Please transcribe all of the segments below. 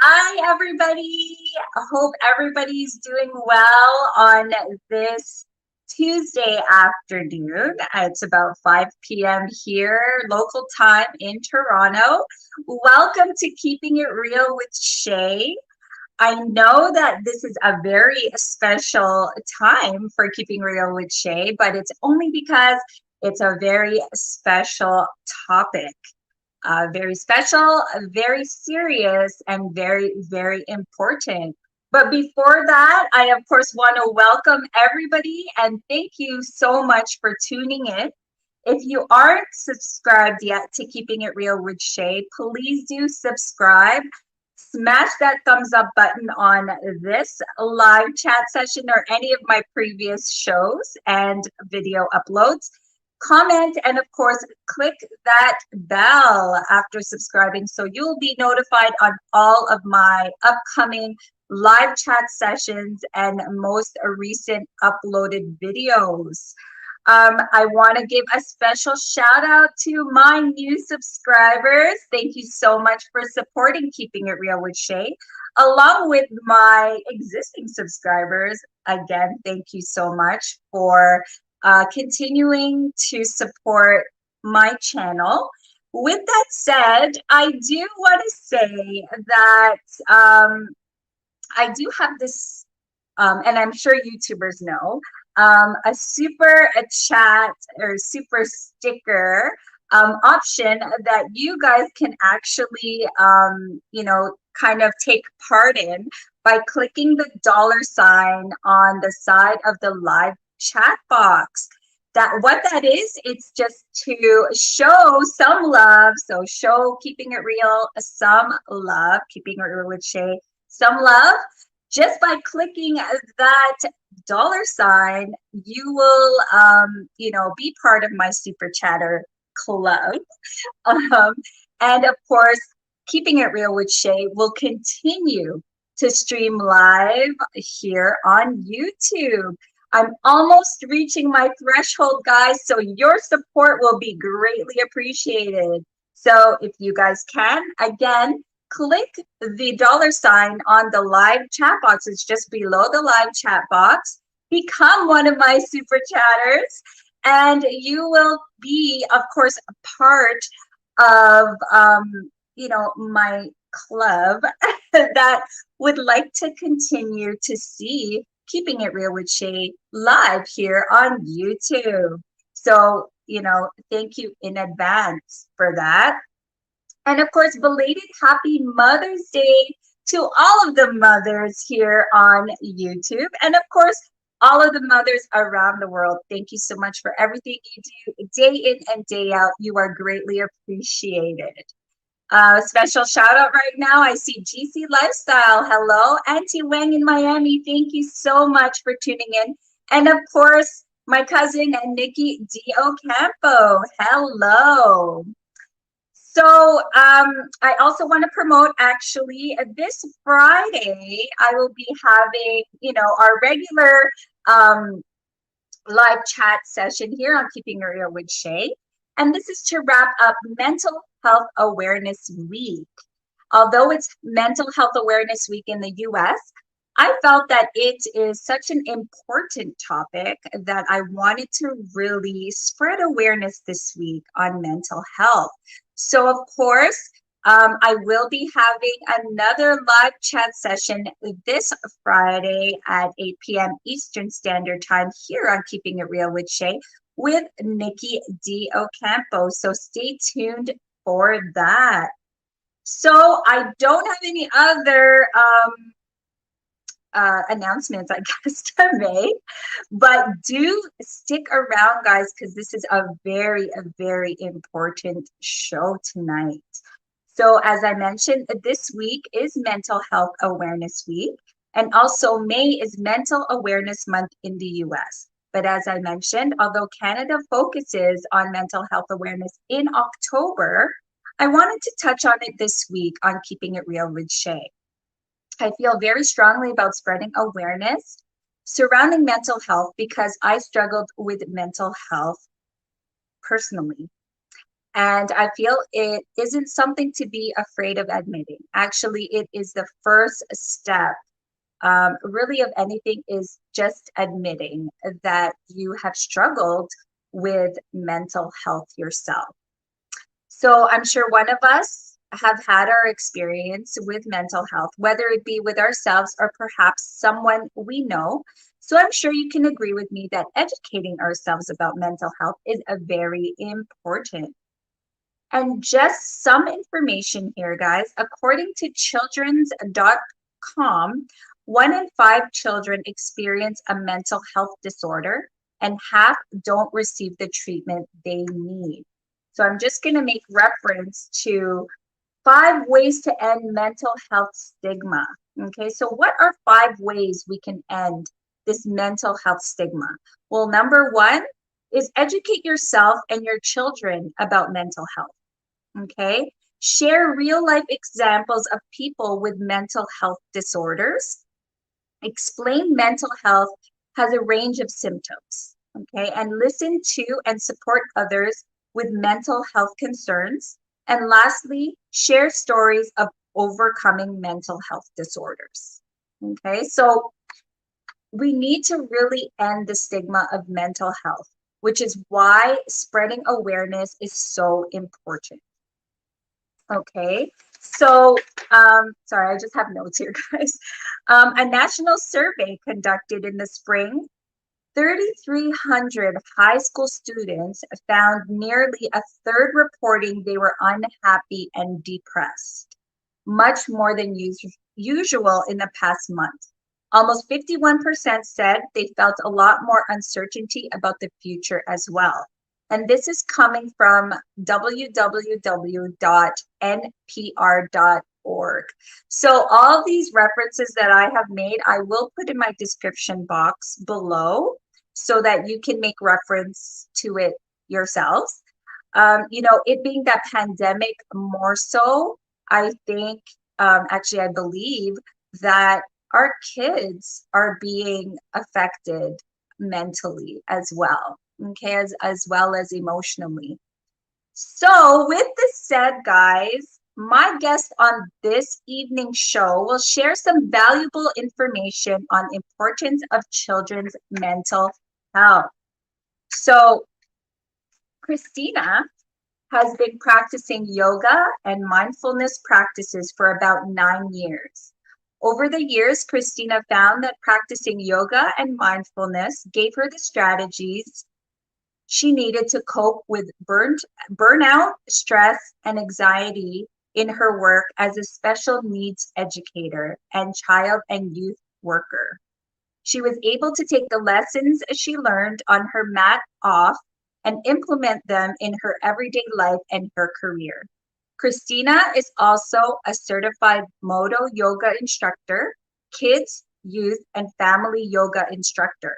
Hi, everybody. I hope everybody's doing well on this Tuesday afternoon. It's about 5 p.m. here, local time in Toronto. Welcome to Keeping It Real with Shay. I know that this is a very special time for Keeping Real with Shay, but it's only because it's a very special topic. Very special, very serious, and very, very important. But before that, I of course want to welcome everybody and thank you so much for tuning in. If you aren't subscribed yet to Keeping It Real with Shay, please do subscribe. Smash that thumbs up button on this live chat session or any of my previous shows and video uploads. Comment and of course click that bell after subscribing so you'll be notified on all of my upcoming live chat sessions and most recent uploaded videos. I want to give a special shout out to my new subscribers. Thank you so much for supporting Keeping It Real with Shay, along with my existing subscribers. Again, thank you so much for continuing to support my channel. With that said, I do want to say that I do have this, and I'm sure YouTubers know, a super chat or super sticker option that you guys can actually, kind of take part in by clicking the $ on the side of the live chat box. What that is, it's just to show some love. So show Keeping It Real some love, Keeping It Real with Shay some love. Just by clicking that $, you will, be part of my Super Chatter club. Um, and of course, Keeping It Real with Shay will continue to stream live here on YouTube. I'm almost reaching my threshold, guys, so your support will be greatly appreciated. So if you guys can, again, click the $ on the live chat box. It's just below the live chat box. Become one of my super chatters, and you will be, of course, a part of, my club that would like to continue to see Keeping It Real with Shay live here on YouTube. So, thank you in advance for that. And of course, belated happy Mother's Day to all of the mothers here on YouTube. And of course, all of the mothers around the world. Thank you so much for everything you do day in and day out. You are greatly appreciated. Special shout out right now. I see GC Lifestyle. Hello, Auntie Wang in Miami. Thank you so much for tuning in. And of course, my cousin Nikki D'Ocampo. Hello. So I also want to promote, actually, this Friday, I will be having, our regular live chat session here on Keeping It Real with Shay. And this is to wrap up Mental Health Awareness Week. Although it's Mental Health Awareness Week in the US, I felt that it is such an important topic that I wanted to really spread awareness this week on mental health. So, of course, I will be having another live chat session this Friday at 8 p.m. Eastern Standard Time here on Keeping It Real with Shay with Nikki D'Ocampo. So stay tuned for that. So I don't have any other announcements, I guess, to make, but do stick around, guys, because this is a very important show tonight. So as I mentioned, this week is Mental Health Awareness Week, and also May is Mental Awareness Month in the US. But as I mentioned, although Canada focuses on mental health awareness in October, I wanted to touch on it this week on Keeping It Real with Shay. I feel very strongly about spreading awareness surrounding mental health because I struggled with mental health personally. And I feel it isn't something to be afraid of admitting. Actually, it is the first step, really, of anything, is just admitting that you have struggled with mental health yourself. So I'm sure one of us have had our experience with mental health, whether it be with ourselves or perhaps someone we know. So I'm sure you can agree with me that educating ourselves about mental health is a very important. And just some information here, guys. According to children's.com, 1 in 5 children experience a mental health disorder, and half don't receive the treatment they need. So I'm just going to make reference to 5 ways to end mental health stigma. Okay, so what are 5 ways we can end this mental health stigma? Well, number 1 is educate yourself and your children about mental health. Okay, share real life examples of people with mental health disorders. Explain mental health has a range of symptoms. Okay, and listen to and support others with mental health concerns. And lastly, share stories of overcoming mental health disorders. Okay, so we need to really end the stigma of mental health, which is why spreading awareness is so important. Okay, so sorry, I just have notes here, guys. A national survey conducted in the spring, 3,300 high school students found nearly a third reporting they were unhappy and depressed, much more than usual in the past month. Almost 51% said they felt a lot more uncertainty about the future as well. And this is coming from www.npr.org. So all these references that I have made, I will put in my description box below so that you can make reference to it yourselves. It being that pandemic more so, I think, actually, I believe that our kids are being affected mentally as well. Okay, as well as emotionally. So with this said, guys, my guest on this evening's show will share some valuable information on importance of children's mental health. So Christina has been practicing yoga and mindfulness practices for about 9 years. Over the years, Christina found that practicing yoga and mindfulness gave her the strategies she needed to cope with burnout, stress, and anxiety in her work as a special needs educator and child and youth worker. She was able to take the lessons she learned on her mat off and implement them in her everyday life and her career. Christina is also a certified Modo yoga instructor, kids, youth, and family yoga instructor.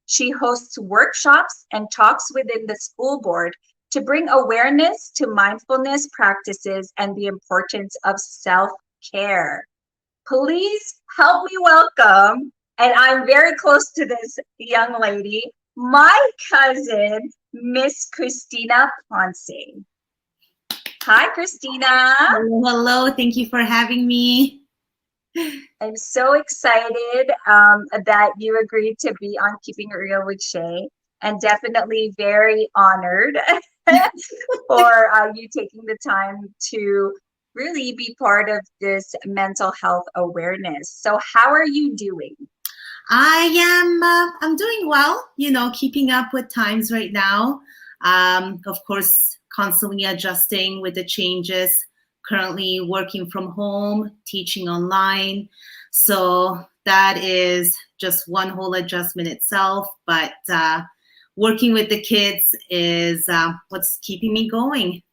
She hosts workshops and talks within the school board to bring awareness to mindfulness practices and the importance of self-care. Please help me welcome, and I'm very close to this young lady, my cousin, Miss Christina Ponce. Hi, Christina. Hello. Thank you for having me. I'm so excited that you agreed to be on Keeping It Real with Shay, and definitely very honored for you taking the time to really be part of this mental health awareness. So how are you doing? I'm doing well, keeping up with times right now. Of course, constantly adjusting with the changes. Currently working from home, teaching online. So that is just one whole adjustment itself. But working with the kids is what's keeping me going.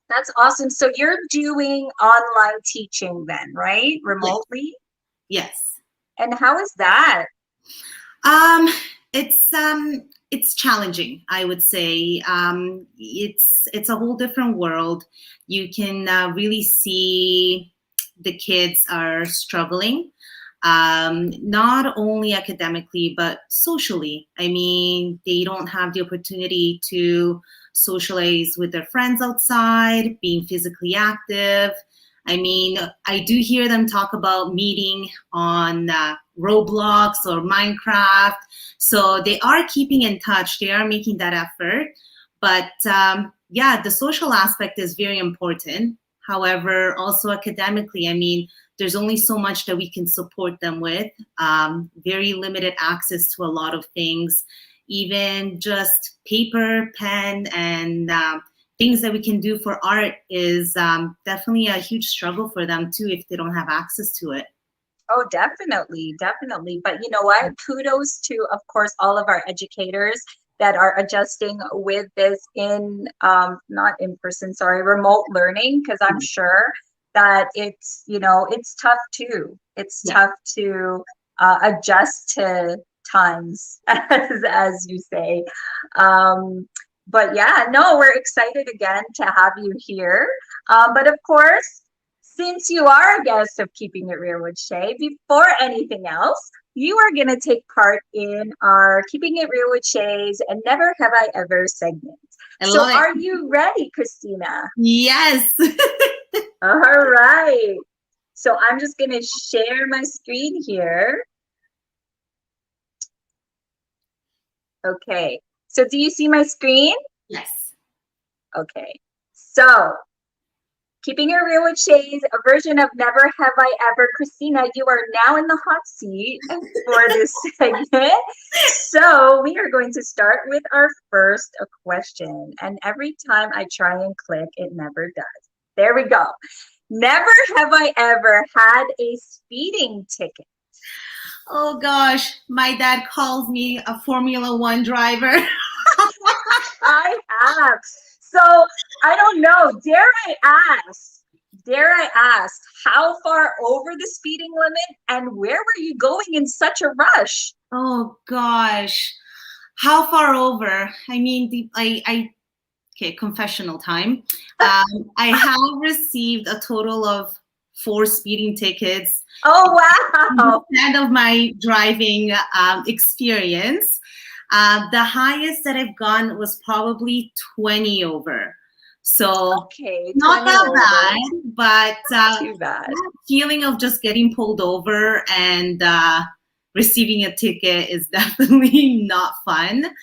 That's awesome. So you're doing online teaching then, right? Remotely? Yes. And how is that? It's challenging, I would say. It's a whole different world. You can really see the kids are struggling, not only academically, but socially. I mean, they don't have the opportunity to socialize with their friends outside, being physically active. I mean, I do hear them talk about meeting on Roblox or Minecraft. So they are keeping in touch. They are making that effort. But yeah, the social aspect is very important. However, also academically, I mean, there's only so much that we can support them with. Very limited access to a lot of things, even just paper, pen, and things that we can do for art is definitely a huge struggle for them too if they don't have access to it. Oh, definitely, definitely. But you know what? Kudos to, of course, all of our educators that are adjusting with this in, not in person, sorry, remote learning, because I'm sure that it's, you know, it's tough too. It's tough to adjust to times, as you say. But yeah, no, we're excited again to have you here. But of course, since you are a guest of Keeping It Real with Shay, before anything else, you are going to take part in our Keeping It Real with Shay's and Never Have I Ever segment. So are you ready, Christina? Yes. All right. So I'm just going to share my screen here. Okay. So do you see my screen? Yes. Okay. So Keeping It Real with Shay's, a version of Never Have I Ever. Christina, you are now in the hot seat for this segment. So we are going to start with our first question. And every time I try and click, it never does. There we go. Never have I ever had a speeding ticket. Oh gosh, my dad calls me a Formula One driver. I have. So I don't know. Dare I ask, how far over the speeding limit and where were you going in such a rush? Oh gosh, how far over? I mean, okay, confessional time. I have received a total of 4 speeding tickets. Oh, wow. End of my driving experience. The highest that I've gone was probably 20 over. So okay, not that bad, but not too bad. That feeling of just getting pulled over and receiving a ticket is definitely not fun.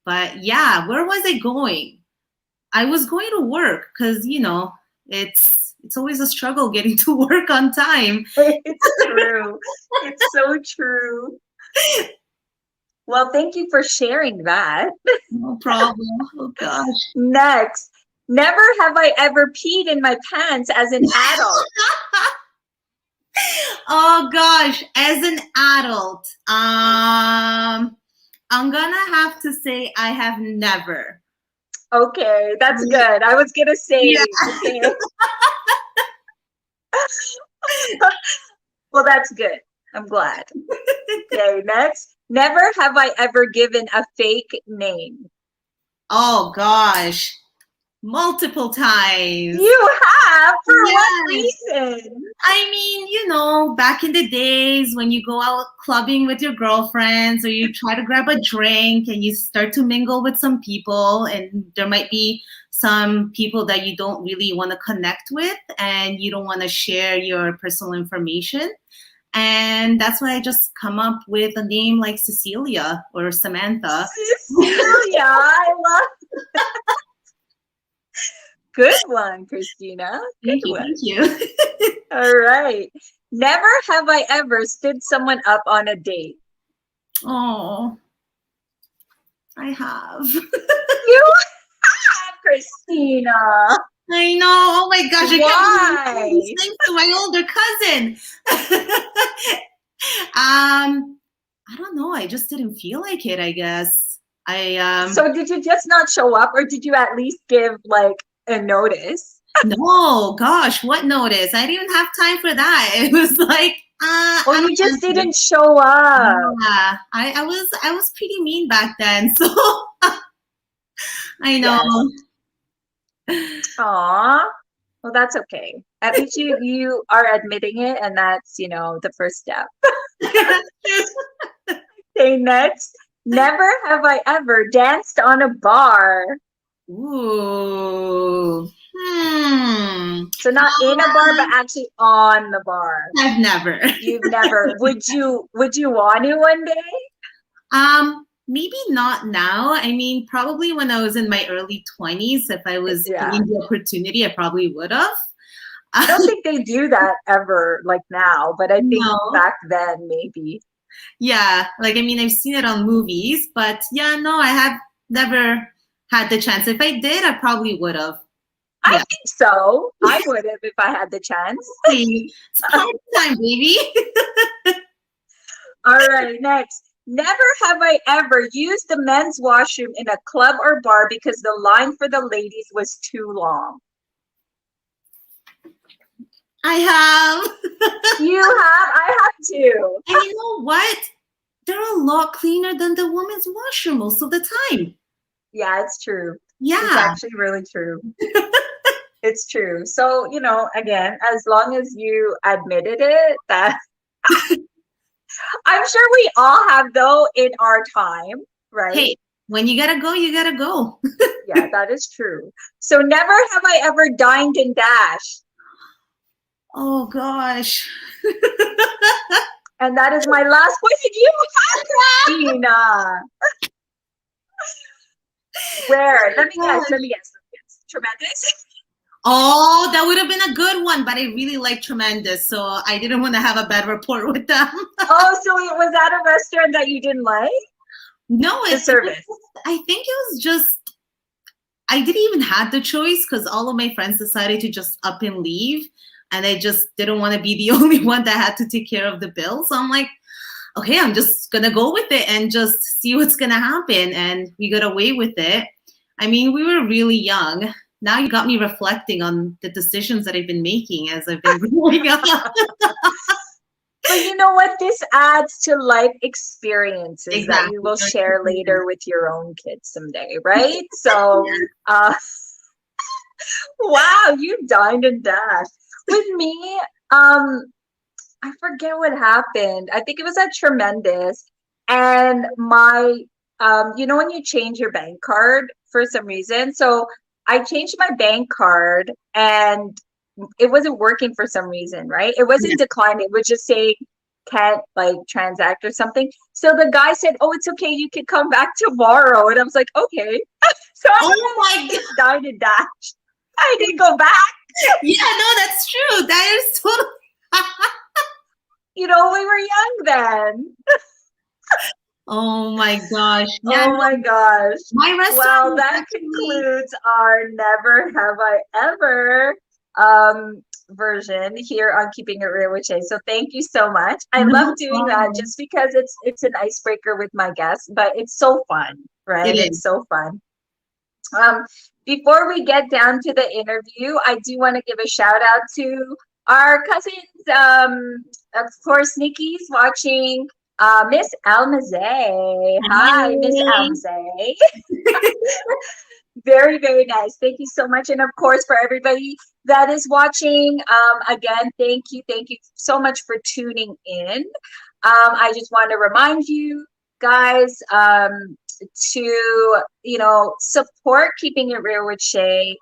But yeah, where was I going? I was going to work because, you know, it's always a struggle getting to work on time. It's true. It's so true. Well, thank you for sharing that. No problem. Oh gosh. Next, never have I ever peed in my pants as an adult. Oh gosh, as an adult, I'm gonna have to say I have never. Okay, that's good. I was gonna say, okay. Well, that's good. I'm glad. Okay, next. Never have I ever given a fake name. Oh gosh, multiple times. You have? For what reason? I mean, you know, back in the days when you go out clubbing with your girlfriends or you try to grab a drink and you start to mingle with some people and there might be some people that you don't really want to connect with and you don't want to share your personal information. And that's why I just come up with a name like Cecilia or Samantha. Cecilia, I love that. Good one, Christina. Good one. Thank you. All right. Never have I ever stood someone up on a date. Oh, I have. You have, Christina. I know. Oh my gosh. Why? I can't these things to my older cousin. I don't know. I just didn't feel like it, I guess. So did you just not show up or did you at least give like a notice? No, gosh, what notice? I didn't even have time for that. It was like, oh, you just didn't show up. Yeah, I was pretty mean back then, so I know. Yes. Aw, well, that's okay. At least you are admitting it, and that's, you know, the first step. Okay, next. Never have I ever danced on a bar. Ooh. So not in a bar, but actually on the bar. I've never. You've never. Would you want to one day? Maybe not now. I mean, probably when I was in my early 20s, if I was given the opportunity, I probably would have. I don't think they do that ever like now, but I think back then maybe. Yeah, like I mean, I've seen it on movies, but yeah, no, I have never had the chance. If I did, I probably would have. I think so. I would have if I had the chance. It's party time, baby. All right, next. Never have I ever used the men's washroom in a club or bar because the line for the ladies was too long. I have. You have? I have too. And you know what? They're a lot cleaner than the women's washroom most of the time. Yeah, it's true. Yeah. It's actually really true. It's true. So, you know, again, as long as you admitted it, that I'm sure we all have though in our time, right? Hey, when you gotta go, you gotta go. Yeah, that is true. So never have I ever dined and dashed. Oh gosh. And that is my last question. You have Christina. Where? Let me guess. Tremendous. Oh, that would have been a good one, but I really like Tremendous, so I didn't want to have a bad report with them. Oh, so it was at a restaurant that you didn't like? No, the service. I think it was just, I didn't even have the choice because all of my friends decided to just up and leave, and I just didn't want to be the only one that had to take care of the bill. So I'm like, okay, I'm just gonna go with it and just see what's gonna happen, and we got away with it. I mean, we were really young. Now you got me reflecting on the decisions that I've been making as I've been growing up. But you know what? This adds to life experiences that you will share later with your own kids someday, right? So, wow, you dined and dashed. With me, I forget what happened. I think it was at Tremendous. And my, you know, when you change your bank card for some reason. So I changed my bank card and it wasn't working for some reason, right? It wasn't declined. It was just saying can't like transact or something. So the guy said, "Oh, it's okay. You can come back tomorrow." And I was like, "Okay." So I dined and dashed. I didn't go back. Yeah, no, that's true. That is totally. You know, we were young then. Oh my gosh. Yeah, oh my gosh. My restaurant. Well, that concludes our Never Have I Ever version here on Keeping It Real with Shay. So thank you so much. I love doing that just because it's an icebreaker with my guests, but it's so fun, right? It's so fun. Before we get down to the interview, I do want to give a shout out to our cousins. Of course, Nikki's watching. Miss Almaze. Hi, Miss Almaze. Very, very nice. Thank you so much. And of course, for everybody that is watching, again, thank you so much for tuning in. I just want to remind you guys to, you know, support Keeping It Real with Shay.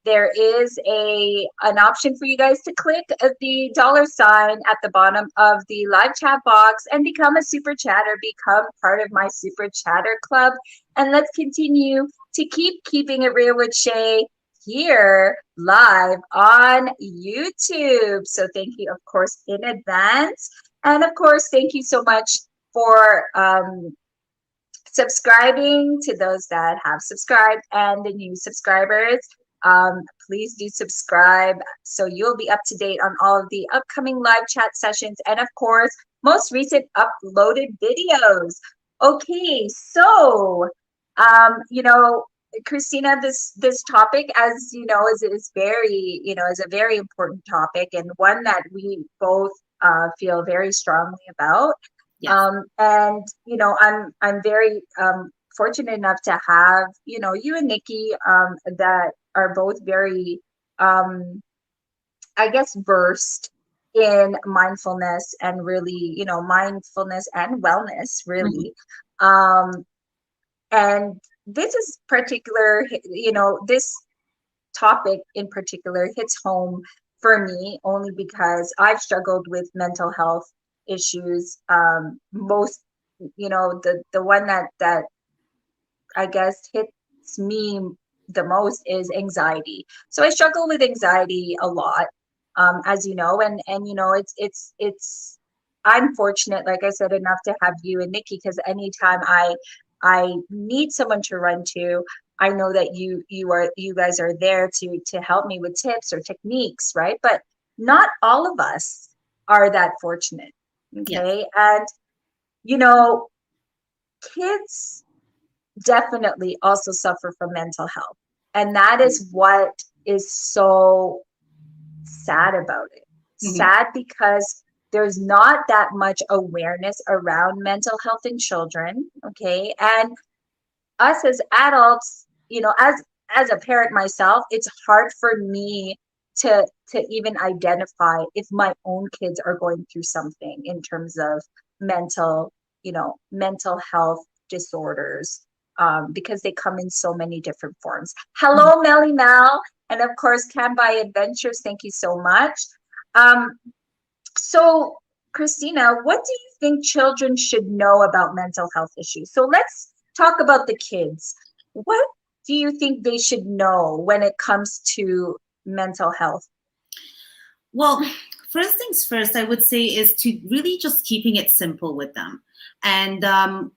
There is an option for you guys to click the $sign at the bottom of the live chat box and become a super chatter, become part of my super chatter club. And let's continue to keeping it real with Shay here live on YouTube. So thank you, of course, in advance. And of course, thank you so much for subscribing to those that have subscribed and the new subscribers. Please do subscribe so you'll be up to date on all of the upcoming live chat sessions and of course most recent uploaded videos. Okay, so you know, Christina, this topic, as you know, is very, you know, is a very important topic and one that we both feel very strongly about. Yes. And you know, I'm very fortunate enough to have, you know, you and Nikki that are both very I guess versed in mindfulness and really, you know, mindfulness and wellness really. And this is particular, this topic in particular hits home for me only because I've struggled with mental health issues. Most, the one that I guess hits me the most is anxiety. So I struggle with anxiety a lot, as you know, and it's I'm fortunate, like I said, enough to have you and Nikki, because anytime I need someone to run to, I know that you guys are there to help me with tips or techniques, right? But not all of us are that fortunate. Yes. Okay. And you know, kids definitely also suffer from mental health. And that is what is so sad about it. Mhm. Sad because there's not that much awareness around mental health in children. Okay. And us as adults, as a parent myself, it's hard for me to even identify if my own kids are going through something in terms of mental, mental health disorders, because they come in so many different forms. Hello, Melly Mel, and of course, Can Buy Adventures. Thank you so much. So, Christina, what do you think children should know about mental health issues? So let's talk about the kids. What do you think they should know when it comes to mental health? Well, first things first, I would say is to really just keeping it simple with them. And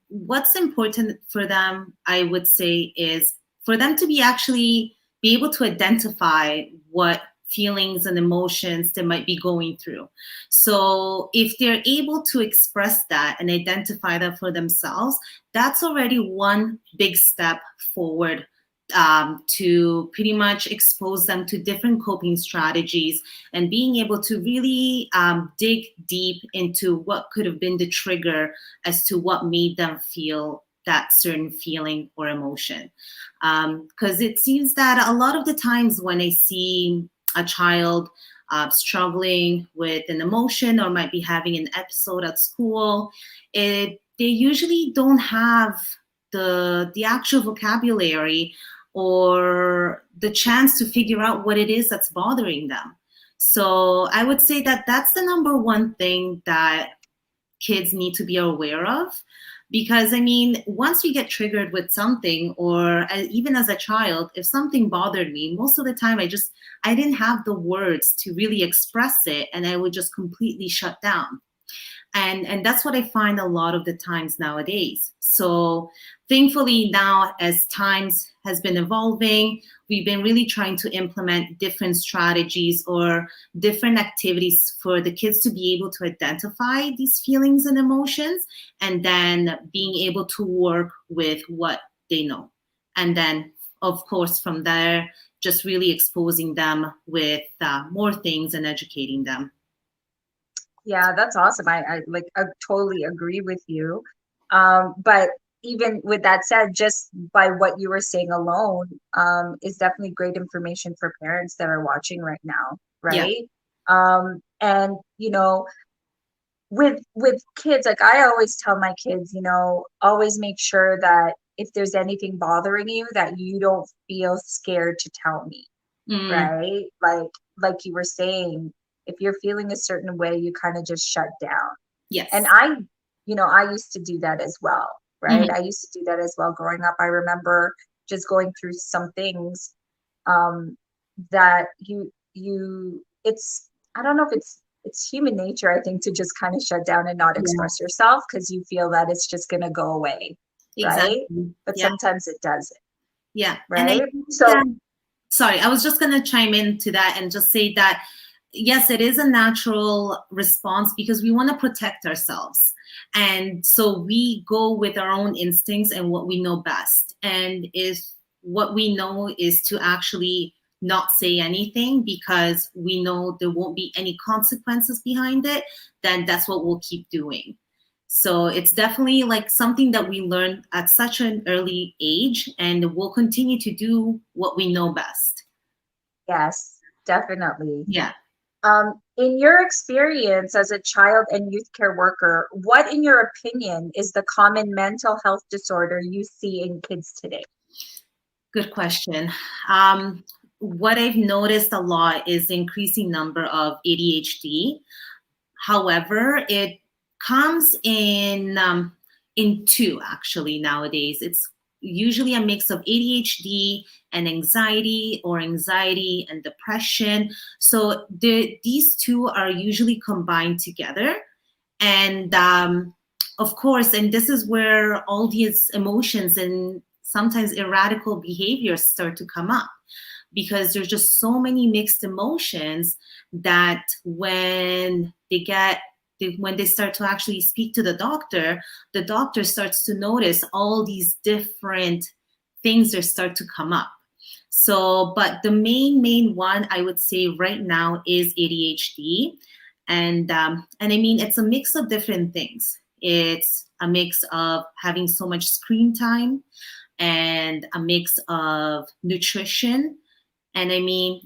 what's important for them, I would say, is for them to be able to identify what feelings and emotions they might be going through. So if they're able to express that and identify that for themselves, that's already one big step forward, to pretty much expose them to different coping strategies and being able to really dig deep into what could have been the trigger as to what made them feel that certain feeling or emotion. Because it seems that a lot of the times when I see a child struggling with an emotion or might be having an episode at school, they usually don't have the actual vocabulary or the chance to figure out what it is that's bothering them. So I would say that that's the number one thing that kids need to be aware of. Because I mean, once you get triggered with something, or even as a child, if something bothered me, most of the time I didn't have the words to really express it, and I would just completely shut down. And that's what I find a lot of the times nowadays. So thankfully now, as times has been evolving, we've been really trying to implement different strategies or different activities for the kids to be able to identify these feelings and emotions, and then being able to work with what they know. And then, of course, from there, just really exposing them with more things and educating them. Yeah, that's awesome. I totally agree with you. But even with that said, just by what you were saying alone, is definitely great information for parents that are watching right now, Yeah. right? And with kids, like I always tell my kids, always make sure that if there's anything bothering you, that you don't feel scared to tell me, Mm, right? Like you were saying, if you're feeling a certain way, you kind of just shut down. And yes. I used to do that as well, right? Mhm. I used to do that as well growing up. I remember just going through some things, um, that it's, I don't know if it's human nature, I think, to just kind of shut down and not Yeah, express yourself because you feel that it's just going to go away, right? exactly. But Yeah, sometimes it doesn't, yeah. And I right? think So that, sorry, I was just going to chime into that and just say that, yes, it is a natural response because we want to protect ourselves. And so we go with our own instincts and what we know best. And if what we know is to actually not say anything because we know there won't be any consequences behind it, then that's what we'll keep doing. So it's definitely like something that we learn at such an early age, and we'll continue to do what we know best. yes, definitely. Yeah. In your experience as a child and youth care worker, what, in your opinion, is the common mental health disorder you see in kids today? Good question. What I've noticed a lot is the increasing number of ADHD. However, it comes in two actually nowadays. It's usually a mix of ADHD and anxiety, or anxiety and depression. So these two are usually combined together. And of course, and this is where all these emotions and sometimes erratic behaviors start to come up, because there's just so many mixed emotions that when they start to actually speak to the doctor starts to notice all these different things that start to come up. So, but the main one I would say right now is ADHD. And I mean, it's a mix of different things. It's a mix of having so much screen time and a mix of nutrition. And I mean,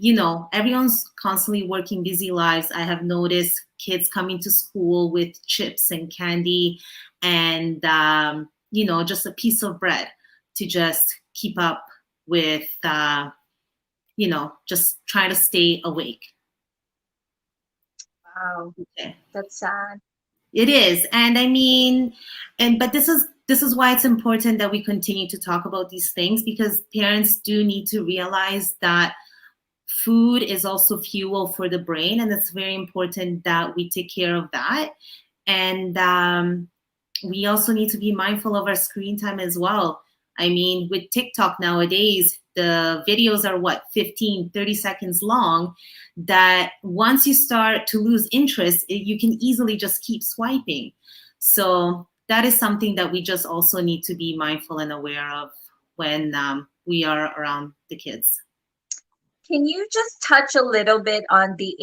everyone's constantly working busy lives. I have noticed kids coming to school with chips and candy and, just a piece of bread to just keep up with, just trying to stay awake. Wow, Okay. that's sad. It is. And I mean, but this is why it's important that we continue to talk about these things, because parents do need to realize that food is also fuel for the brain, and it's very important that we take care of that. And we also need to be mindful of our screen time as well. I mean, with TikTok nowadays, the videos are 15, 30 seconds long, that once you start to lose interest, you can easily just keep swiping. So that is something that we just also need to be mindful and aware of when we are around the kids. Can you just touch a little bit on the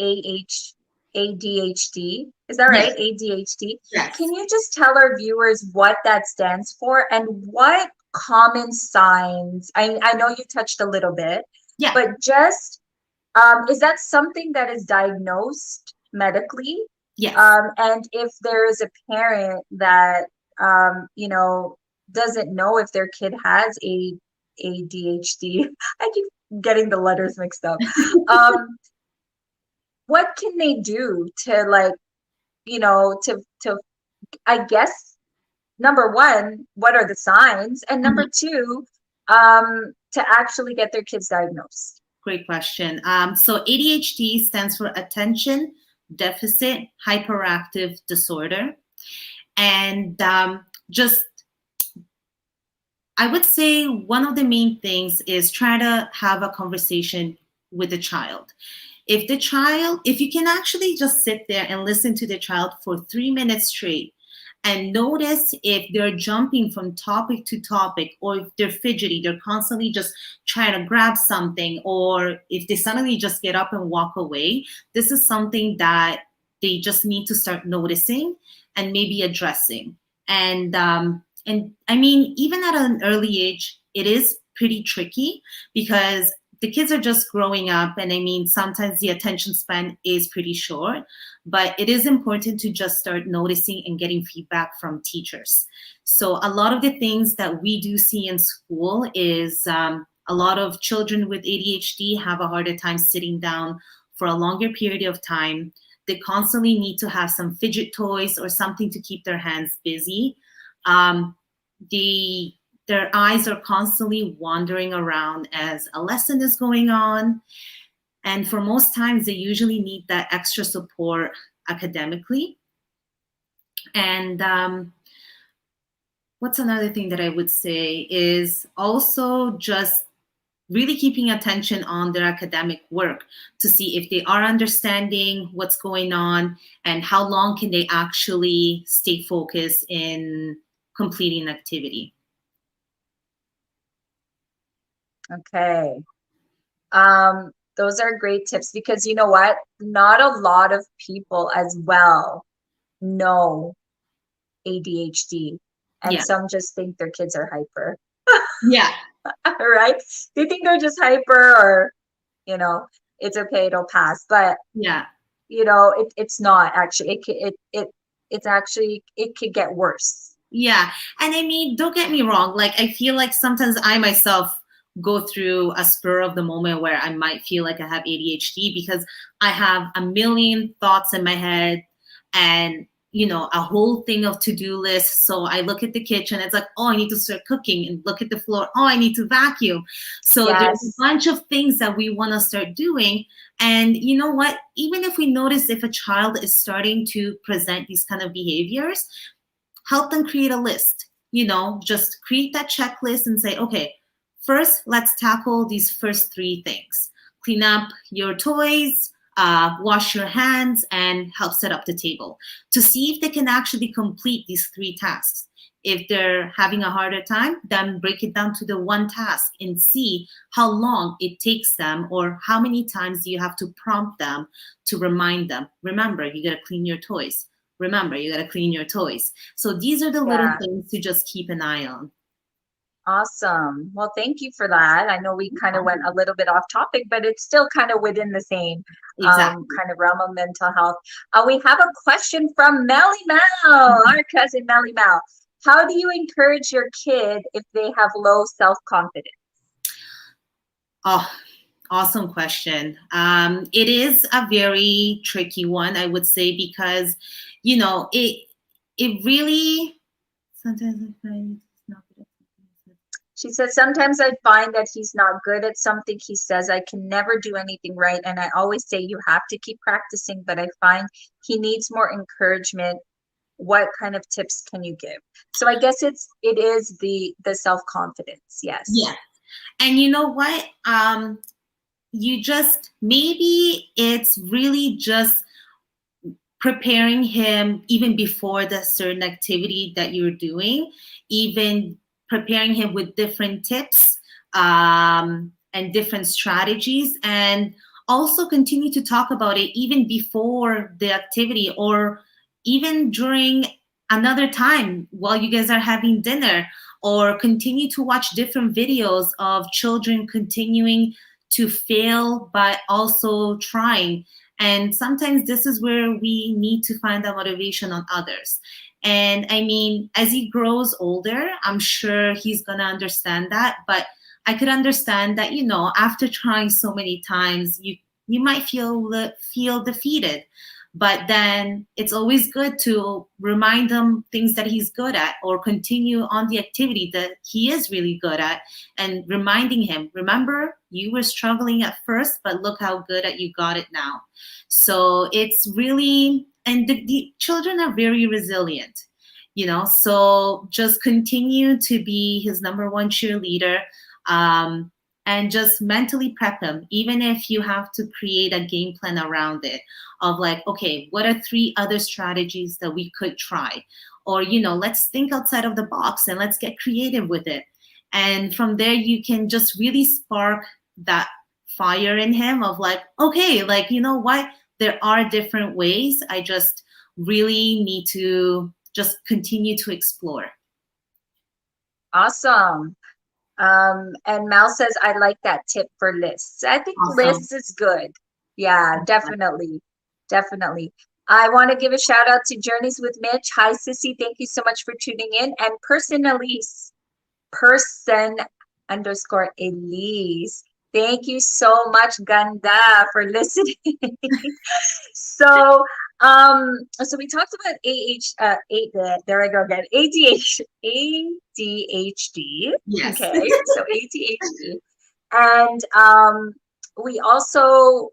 ADHD? Is that right? Yes. ADHD? Yes. Can you just tell our viewers what that stands for and what common signs? I know you touched a little bit, Yeah. but just is that something that is diagnosed medically? Yes. And if there is a parent that doesn't know if their kid has ADHD, I keep getting the letters mixed up. What can they do to to I guess, number one, what are the signs? And number two, to actually get their kids diagnosed? Great question. So ADHD stands for Attention Deficit Hyperactive Disorder. And I would say one of the main things is try to have a conversation with the child. If you can actually just sit there and listen to the child for 3 minutes straight and notice if they're jumping from topic to topic, or if they're fidgety, they're constantly just trying to grab something, or if they suddenly just get up and walk away, this is something that they just need to start noticing and maybe addressing. And I mean, even at an early age, it is pretty tricky because the kids are just growing up. And I mean, sometimes the attention span is pretty short, but it is important to just start noticing and getting feedback from teachers. So a lot of the things that we do see in school is a lot of children with ADHD have a harder time sitting down for a longer period of time. They constantly need to have some fidget toys or something to keep their hands busy. Their eyes are constantly wandering around as a lesson is going on. And for most times, they usually need that extra support academically. And what's another thing that I would say is also just really keeping attention on their academic work to see if they are understanding what's going on and how long can they actually stay focused in completing an activity. Okay. Those are great tips, because you know what? Not a lot of people as well know ADHD, and some just think their kids are hyper. Yeah. Right? They think they're just hyper, or it's okay, it'll pass. But yeah, it's not actually, it's actually, it could get worse. Yeah. And I mean, don't get me wrong. Like, I feel like sometimes I myself go through a spur of the moment where I might feel like I have ADHD because I have a million thoughts in my head and, a whole thing of to-do lists. So I look at the kitchen, it's like, oh, I need to start cooking, and look at the floor. Oh, I need to vacuum. So there's a Yes. bunch of things that we want to start doing. And you know what? Even if we notice if a child is starting to present these kind of behaviors, help them create a list. Just create that checklist and say, okay, first, let's tackle these first three things. Clean up your toys, wash your hands, and help set up the table to see if they can actually complete these three tasks. If they're having a harder time, then break it down to the one task and see how long it takes them or how many times you have to prompt them to remind them, remember, you got to clean your toys. Remember, you got to clean your toys. So these are the little Yeah. things to just keep an eye on. Awesome. Well, thank you for that. I know we kind of went a little bit off topic, but it's still kind of within the same Exactly. kind of realm of mental health. We have a question from Melly Mel, our cousin Melly Mel. How do you encourage your kid if they have low self-confidence? Oh, awesome question. It is a very tricky one, I would say, because, it really sometimes I find it's not good. She says, sometimes I find that he's not good at something. He says, I can never do anything right. And I always say, you have to keep practicing, but I find he needs more encouragement. What kind of tips can you give? So I guess it is the self-confidence. Yes. Yeah. And you know what? You just, maybe it's really just preparing him even before the certain activity that you're doing, even preparing him with different tips and different strategies, and also continue to talk about it even before the activity or even during another time while you guys are having dinner, or continue to watch different videos of children continuing to fail but also trying. And sometimes this is where we need to find that motivation on others. And I mean, as he grows older, I'm sure he's going to understand that. But I could understand that, after trying so many times, you might feel defeated. But then it's always good to remind him things that he's good at, or continue on the activity that he is really good at, and reminding him, remember, you were struggling at first, but look how good at you got it now. So it's really, and the children are very resilient, so just continue to be his number one cheerleader. And just mentally prep him, even if you have to create a game plan around it of like, okay, what are three other strategies that we could try? Or, let's think outside of the box and let's get creative with it. And from there, you can just really spark that fire in him of like, okay, like, you know what? There are different ways. I just really need to just continue to explore. Awesome. And Mel says, I like that tip for lists. I think Awesome. lists is good. Yeah, definitely. Definitely. I want to give a shout out to Journeys with Mitch. Hi, Sissy. Thank you so much for tuning in. And person _Elise. Thank you so much, Ganda, for listening. So we talked about there I go again. ADHD. Yes. Okay, so ADHD. And we also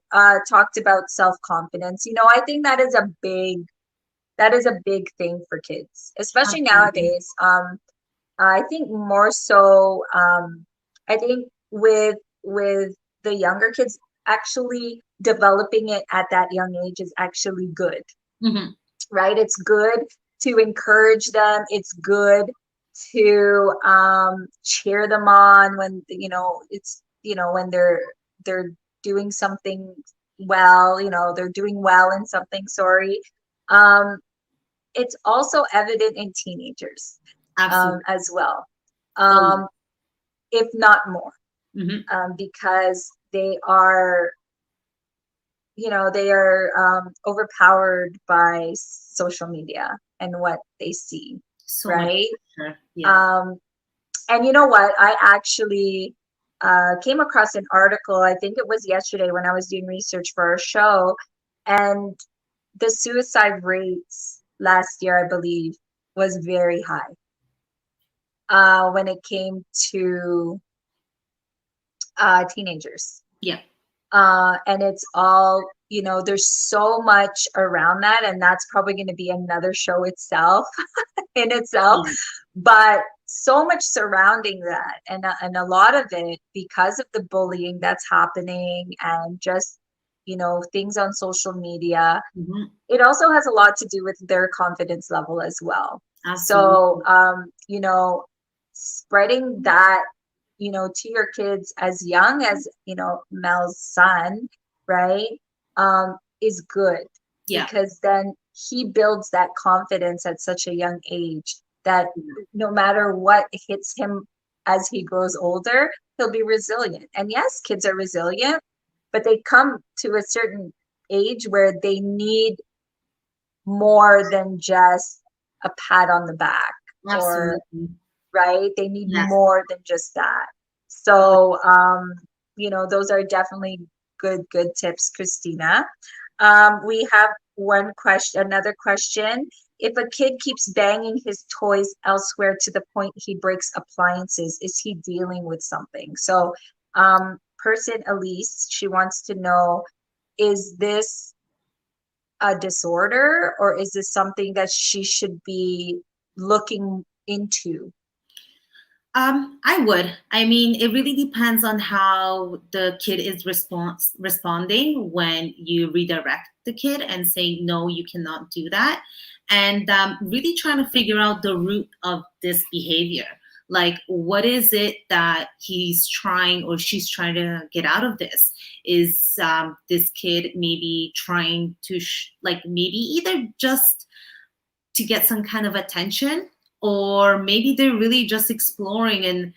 talked about self-confidence. I think that is a big thing for kids, especially nowadays. I think more so, I think with the younger kids, actually developing it at that young age is actually good. Mm-hmm. Right? It's good to encourage them. It's good to cheer them on when it's when they're doing something well, they're doing well in something, sorry. It's also evident in teenagers as well, if not more. Mm-hmm. Because they are they are overpowered by social media and what they see, So much right? pressure. Yeah. And you know what? I actually came across an article, I think it was yesterday when I was doing research for our show, and the suicide rates last year, I believe, was very high when it came to teenagers. Yeah. And it's all, there's so much around that, and that's probably going to be another show itself in itself, Yeah. but so much surrounding that, and a lot of it because of the bullying that's happening, and just things on social media. Mhm. It also has a lot to do with their confidence level as well. So Absolutely. spreading that to your kids as young as Mel's son, right, is good, Yeah. because then he builds that confidence at such a young age that Yeah. no matter what hits him as he grows older, he'll be resilient. And yes, kids are resilient, but they come to a certain age where they need more than just a pat on the back, or Absolutely. right, they need Yes. more than just that. So those are definitely good tips, Christina. We have another question. If a kid keeps banging his toys elsewhere to the point he breaks appliances, is he dealing with something? So person Elise, she wants to know, is this a disorder, or is this something that she should be looking into? I would. I mean, it really depends on how the kid is responding when you redirect the kid and say, no, you cannot do that. And really trying to figure out the root of this behavior. Like, what is it that he's trying or she's trying to get out of this? Is this kid maybe trying to, maybe either just to get some kind of attention, or maybe they're really just exploring. And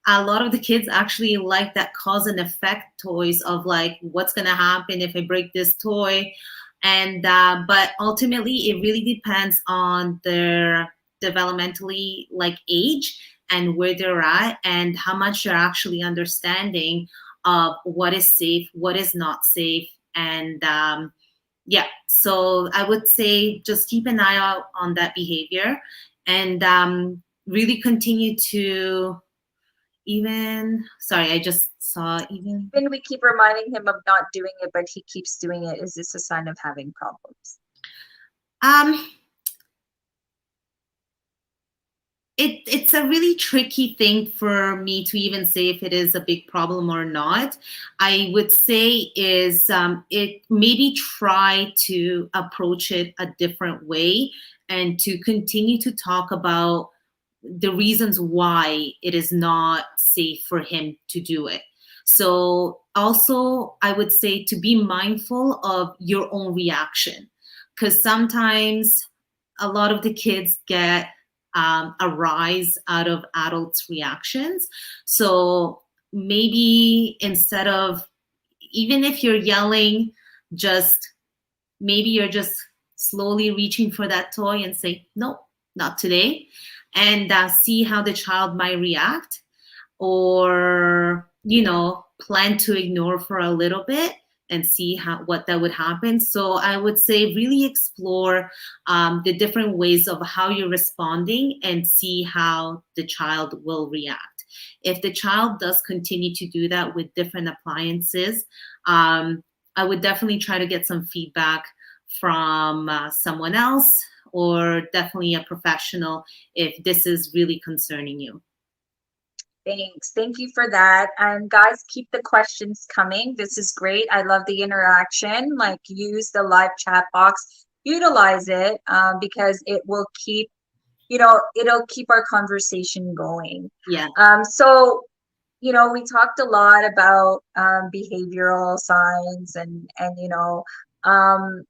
a lot of the kids actually like that cause and effect toys of like, what's going to happen if I break this toy? And but ultimately it really depends on their developmentally age and where they're at, and how much they're actually understanding of what is safe, what is not safe. And yeah, so I would say just keep an eye out on that behavior, and really continue to sorry, I just saw When we keep reminding him of not doing it, but he keeps doing it, is this a sign of having problems? um it's a really tricky thing for me to even say if it is a big problem or not. I would say is it maybe try to approach it a different way, and to continue to talk about the reasons why it is not safe for him to do it. So also I would say to be mindful of your own reaction, because sometimes a lot of the kids get a rise out of adults' reactions. So maybe instead of, even if you're yelling, just maybe you're just slowly reaching for that toy and say, no, not today, and see how the child might react, or plan to ignore for a little bit and see what that would happen. So I would say really explore the different ways of how you're responding, and see how the child will react. If the child does continue to do that with different appliances, I would definitely try to get some feedback from someone else, or definitely a professional, if this is really concerning you. Thanks. Thank you for that. And guys, keep the questions coming. This is great. I love the interaction. Like, use the live chat box, utilize it, because it will keep, it'll keep our conversation going. Yeah. So, we talked a lot about behavioral signs, and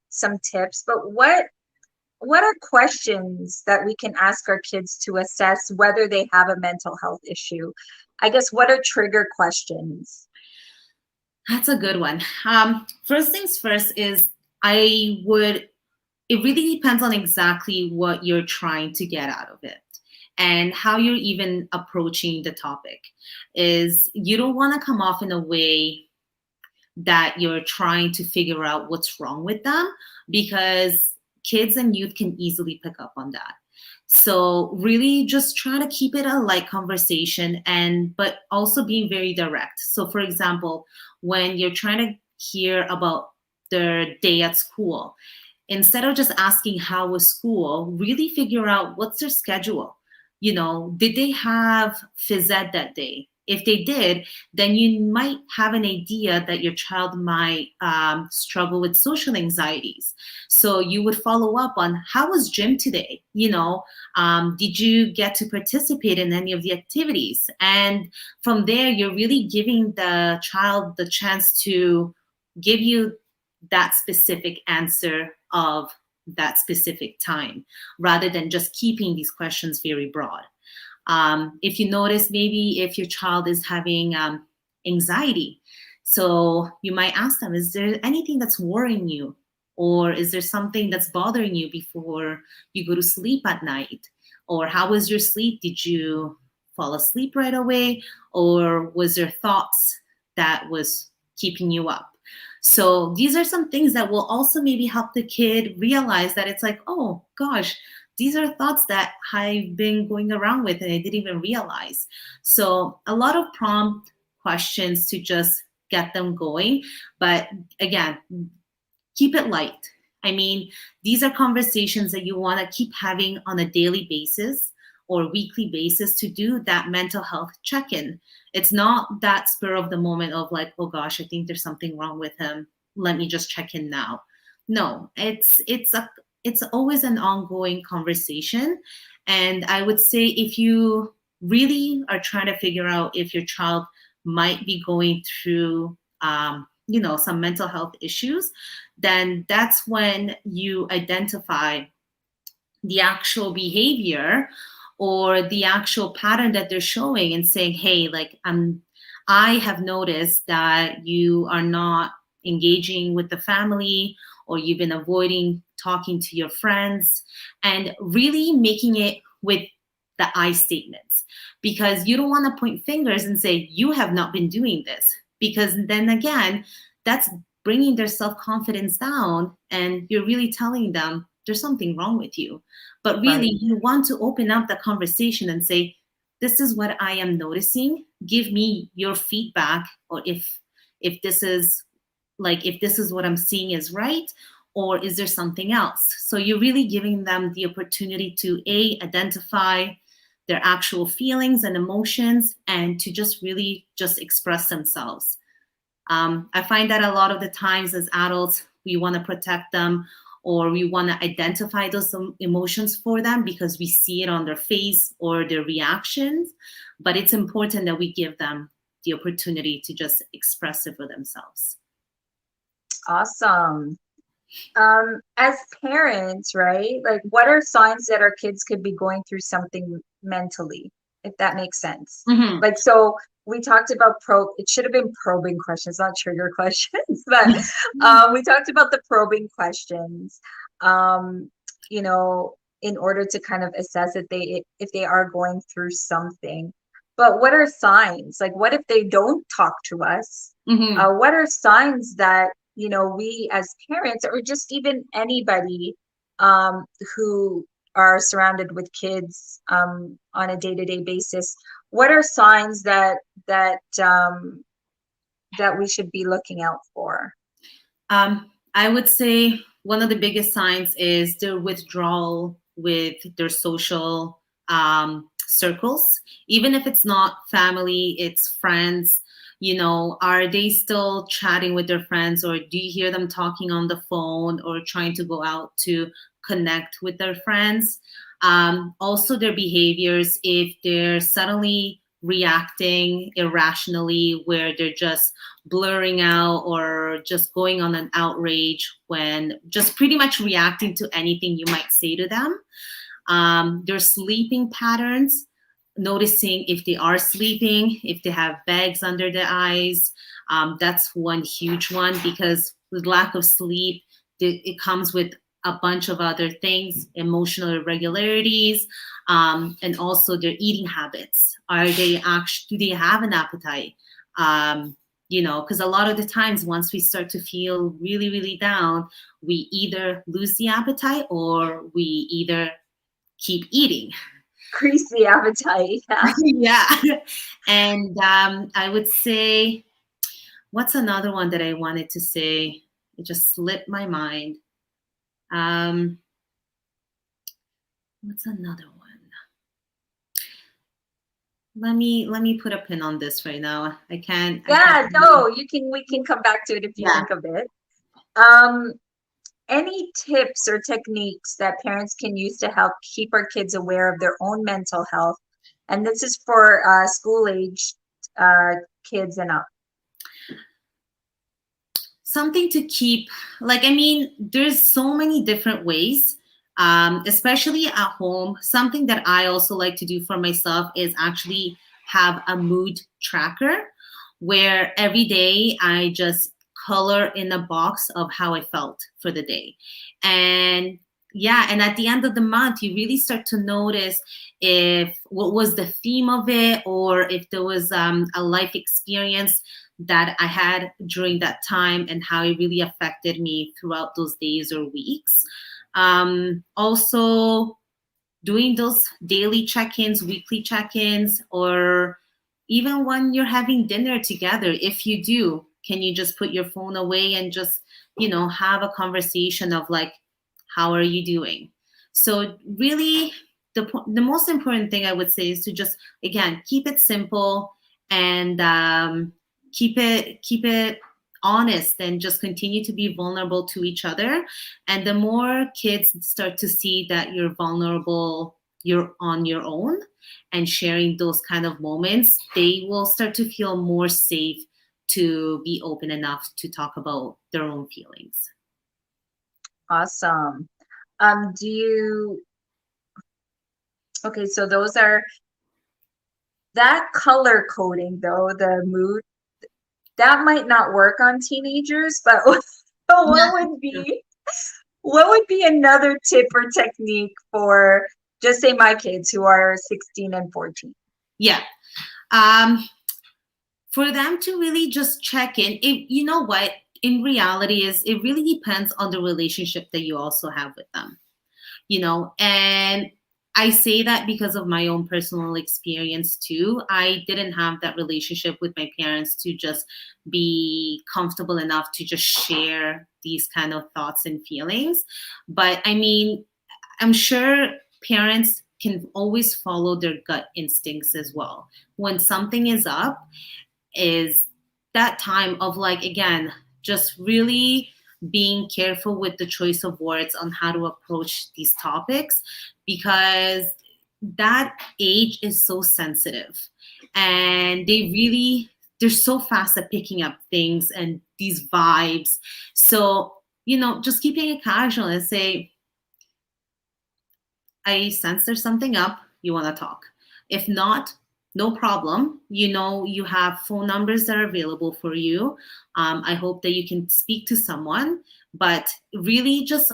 some tips, but what are questions that we can ask our kids to assess whether they have a mental health issue? I guess, what are trigger questions? That's a good one. First things first is it really depends on exactly what you're trying to get out of it and how you're even approaching the topic. Is you don't want to come off in a way that you're trying to figure out what's wrong with them, because kids and youth can easily pick up on that. So really just try to keep it a light conversation, but also being very direct. So for example, when you're trying to hear about their day at school, instead of just asking how was school, really figure out what's their schedule. Did they have phys ed that day? If they did, then you might have an idea that your child might struggle with social anxieties. So you would follow up on, how was gym today? Did you get to participate in any of the activities? And from there, you're really giving the child the chance to give you that specific answer of that specific time, rather than just keeping these questions very broad. If you notice, maybe if your child is having anxiety, so you might ask them, is there anything that's worrying you? Or is there something that's bothering you before you go to sleep at night? Or how was your sleep? Did you fall asleep right away? Or was there thoughts that was keeping you up? So these are some things that will also maybe help the kid realize that it's like, oh gosh, these are thoughts that I've been going around with and I didn't even realize. So a lot of prompt questions to just get them going. But again, keep it light. I mean, these are conversations that you want to keep having on a daily basis or weekly basis to do that mental health check-in. It's not that spur of the moment of like, oh gosh, I think there's something wrong with him. Let me just check in now. No, it's always an ongoing conversation. And I would say if you really are trying to figure out if your child might be going through some mental health issues, then that's when you identify the actual behavior or the actual pattern that they're showing and saying, hey, like I have noticed that you are not engaging with the family, or you've been avoiding talking to your friends, and really making it with the I statements, because you don't want to point fingers and say, you have not been doing this, because then again, that's bringing their self-confidence down, and you're really telling them there's something wrong with you. But really, Right. you want to open up the conversation and say, this is what I am noticing. Give me your feedback, or if this is what I'm seeing is right, or is there something else? So you're really giving them the opportunity to identify their actual feelings and emotions, and to just really just express themselves. I find that a lot of the times as adults, we want to protect them, or we want to identify those emotions for them because we see it on their face or their reactions. But it's important that we give them the opportunity to just express it for themselves. Awesome. As parents, right? Like, what are signs that our kids could be going through something mentally, if that makes sense? Mm-hmm. Like, so we talked about it should have been probing questions, not trigger questions, but we talked about the probing questions, in order to kind of assess if they are going through something. But what are signs? Like, what if they don't talk to us? Mm-hmm. What are signs that we as parents, or just even anybody who are surrounded with kids on a day-to-day basis, what are signs that we should be looking out for? I would say one of the biggest signs is their withdrawal with their social circles. Even if it's not family, it's friends. Are they still chatting with their friends, or do you hear them talking on the phone or trying to go out to connect with their friends? Also, their behaviors, if they're suddenly reacting irrationally, where they're just blurring out or just going on an outrage when just pretty much reacting to anything you might say to them. Their sleeping patterns, noticing if they are sleeping, if they have bags under their eyes, That's one huge one, because with lack of sleep, it comes with a bunch of other things, emotional irregularities, and also their eating habits. Do they have an appetite? Because a lot of the times once we start to feel really, really down, we either lose the appetite or we either keep eating. Increase the appetite. Yeah. Yeah. And I would say, what's another one that I wanted to say? It just slipped my mind. What's another one? Let me put a pin on this right now. I can't. Yeah, no, we can come back to it if you think of it. Any tips or techniques that parents can use to help keep our kids aware of their own mental health? And this is for school age kids and up. Something to keep, there's so many different ways, especially at home. Something that I also like to do for myself is actually have a mood tracker where every day I just color in a box of how I felt for the day. And at the end of the month, you really start to notice what was the theme of it, or if there was a life experience that I had during that time and how it really affected me throughout those days or weeks. Also, doing those daily check-ins, weekly check-ins, or even when you're having dinner together, if you do, can you just put your phone away and just, have a conversation of like, how are you doing? So really, the most important thing I would say is to just, again, keep it simple and keep it honest, and just continue to be vulnerable to each other. And the more kids start to see that you're vulnerable, you're on your own, and sharing those kind of moments, they will start to feel more safe to be open enough to talk about their own feelings. Awesome. Okay, so those are that color coding though, the mood, that might not work on teenagers, but what would be another tip or technique for, just say, my kids who are 16 and 14? Yeah. For them to really just check in, you know what, in reality is it really depends on the relationship that you also have with them, and I say that because of my own personal experience too. I didn't have that relationship with my parents to just be comfortable enough to just share these kind of thoughts and feelings. But I mean, I'm sure parents can always follow their gut instincts as well. When something is up, is that time of, like, again, just really being careful with the choice of words on how to approach these topics, because that age is so sensitive and they're so fast at picking up things and these vibes. So, just keeping it casual and say, I sense there's something up, you want to talk. If not, no problem. You have phone numbers that are available for you. I hope that you can speak to someone, but really just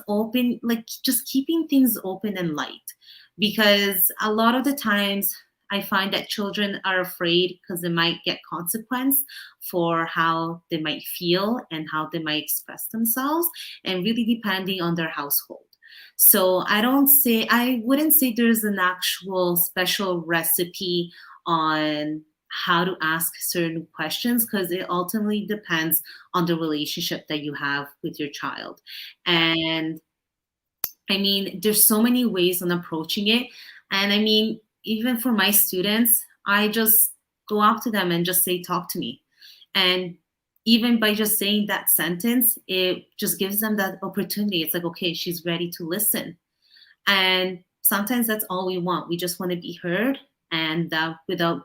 keeping things open and light, because a lot of the times I find that children are afraid because they might get consequence for how they might feel and how they might express themselves, and really depending on their household. So I wouldn't say there's an actual special recipe on how to ask certain questions, because it ultimately depends on the relationship that you have with your child. And I mean, there's so many ways on approaching it. And I mean, even for my students, I just go up to them and just say, talk to me. And even by just saying that sentence, it just gives them that opportunity. It's like, okay, she's ready to listen. And sometimes that's all we want. We just want to be heard, and without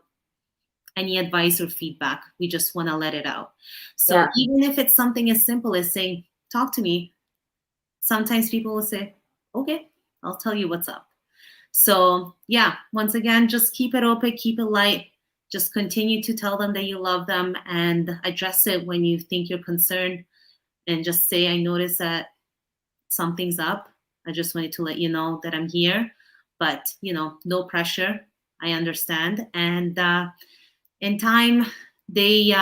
any advice or feedback, we just want to let it out. So even if it's something as simple as saying, talk to me, sometimes people will say, okay, I'll tell you what's up. So once again, just keep it open, keep it light, just continue to tell them that you love them and address it when you think you're concerned, and just say, I noticed that something's up. I just wanted to let you know that I'm here, but no pressure. I understand. And in time, they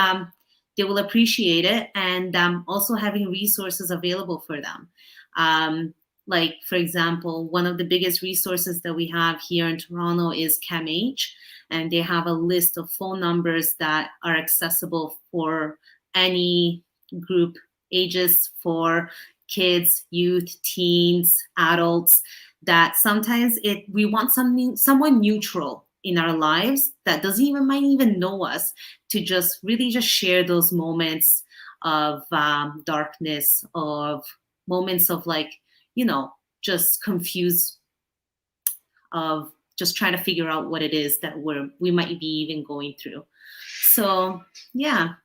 will appreciate it. And also having resources available for them. Like, for example, one of the biggest resources that we have here in Toronto is CAMH, and they have a list of phone numbers that are accessible for any group, ages, for kids, youth, teens, adults, that sometimes we want someone neutral in our lives that might even know us, to just really just share those moments of darkness, of moments of just confused, of just trying to figure out what it is that we might be even going through. So yeah.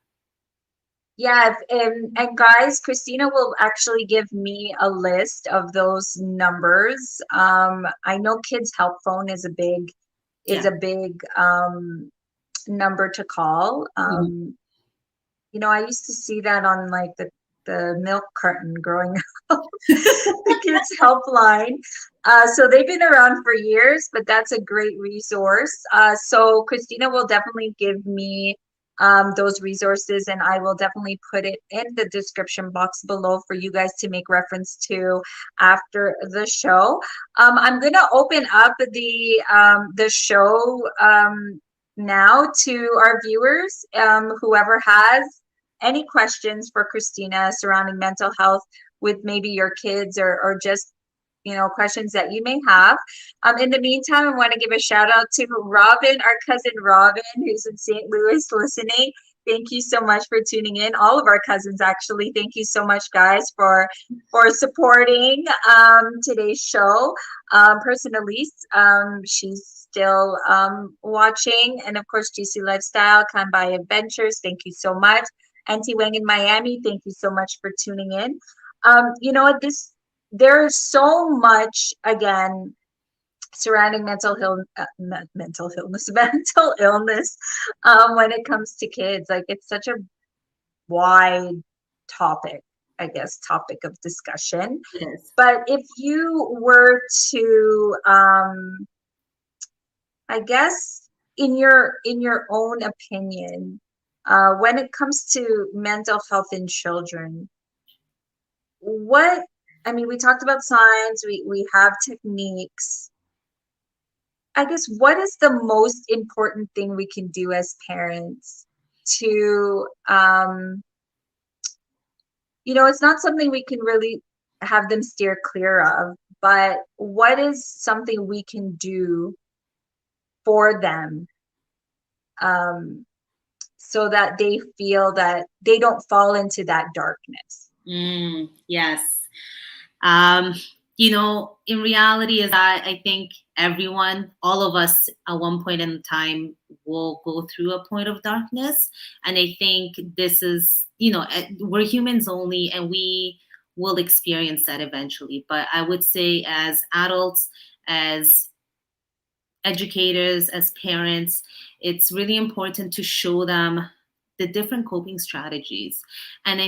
Yeah, and guys, Christina will actually give me a list of those numbers. I know Kids Help Phone is a big number to call. I used to see that on like the milk carton growing up, the Kids Helpline. So they've been around for years, but that's a great resource. So Christina will definitely give me those resources, and I will definitely put it in the description box below for you guys to make reference to after the show. I'm going to open up the show now to our viewers. Whoever has any questions for Christina surrounding mental health with maybe your kids, or just questions that you may have. In the meantime, I want to give a shout out to Robin, our cousin Robin, who's in St. Louis listening. Thank you so much for tuning in. All of our cousins, actually. Thank you so much, guys, for supporting today's show. Person Elise, she's still watching. And of course, GC Lifestyle, Come By Adventures. Thank you so much. Auntie Wang in Miami, thank you so much for tuning in. There's so much, again, surrounding mental illness when it comes to kids. Like, it's such a wide topic of discussion. Yes. But if you were to, I guess, in your own opinion, when it comes to mental health in children, we talked about signs, we have techniques. I guess, what is the most important thing we can do as parents to, it's not something we can really have them steer clear of, but what is something we can do for them, so that they feel that they don't fall into that darkness? Yes. In reality, is that I think everyone, all of us at one point in time will go through a point of darkness. And I think this is, we're humans only, and we will experience that eventually. But I would say, as adults, as educators, as parents, it's really important to show them the different coping strategies. And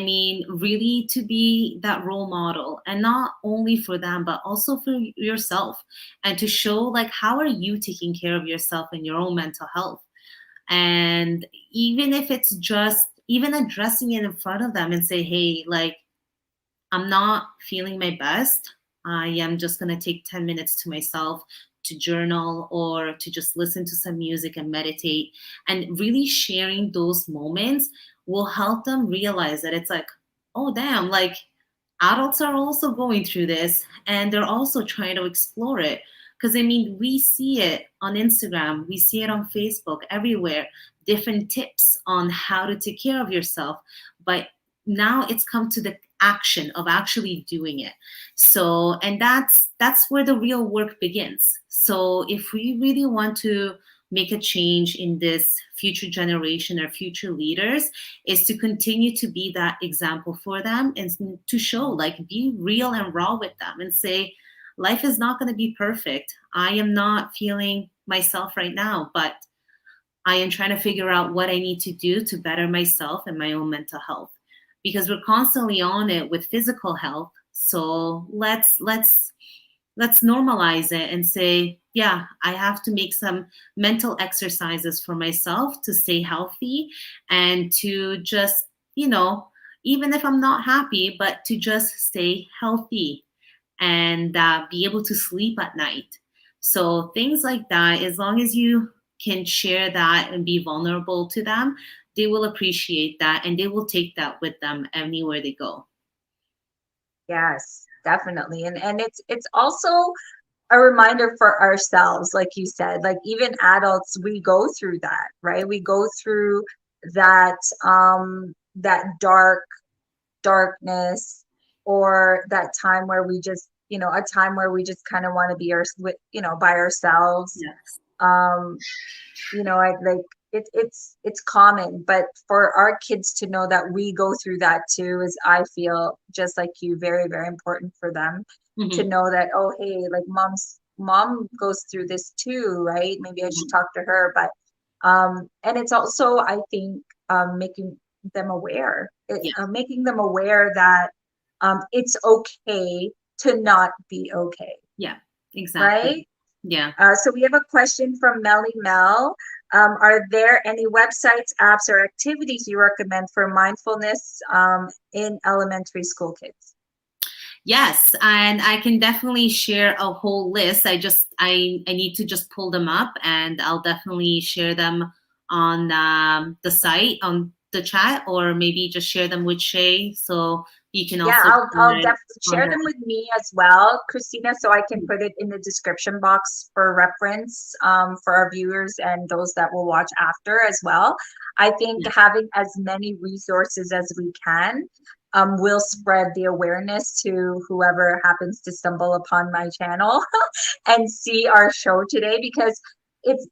really to be that role model, and not only for them, but also for yourself, and to show, like, how are you taking care of yourself and your own mental health? And even if it's just even addressing it in front of them and say, hey, like, I'm not feeling my best. I am just going to take 10 minutes to myself to journal, or to just listen to some music and meditate. And really sharing those moments will help them realize that it's like, oh, damn, like, adults are also going through this, and they're also trying to explore it. Because we see it on Instagram, we see it on Facebook, everywhere, different tips on how to take care of yourself. But now it's come to the action of actually doing it. So, and that's where the real work begins. So if we really want to make a change in this future generation or future leaders, is to continue to be that example for them, and to show, like, be real and raw with them, and say, life is not going to be perfect. I am not feeling myself right now, but I am trying to figure out what I need to do to better myself and my own mental health, because we're constantly on it with physical health. So let's normalize it and say, yeah, I have to make some mental exercises for myself to stay healthy and to just, even if I'm not happy, but to just stay healthy and be able to sleep at night. So things like that, as long as you can share that and be vulnerable to them, they will appreciate that and they will take that with them anywhere they go. Yes, definitely. And it's also a reminder for ourselves, like you said, like even adults, we go through that, right? We go through that that darkness, or that time where we just, a time where we just kind of want to be by ourselves. Yes. I like it's common, but for our kids to know that we go through that too is, I feel just like you, very, very important for them to Mm-hmm. know that, oh, hey, like mom goes through this too, right? Maybe I should talk to her. But and it's also, I think, making them aware, Yeah. making them aware that it's okay to not be okay, Yeah. Exactly. right? Yeah. So we have a question from Melly Mel. Are there any websites, apps, or activities you recommend for mindfulness in elementary school kids? Yes, and I can definitely share a whole list. I need to just pull them up, and I'll definitely share them on the site, on the chat, or maybe just share them with Shay, so you can Yeah, also I'll comment definitely on share them that. with me as well, Christina, so I can put it in the description box for reference for our viewers and those that will watch after as well. I think Yeah. having as many resources as we can will spread the awareness to whoever happens to stumble upon my channel and see our show today, because it's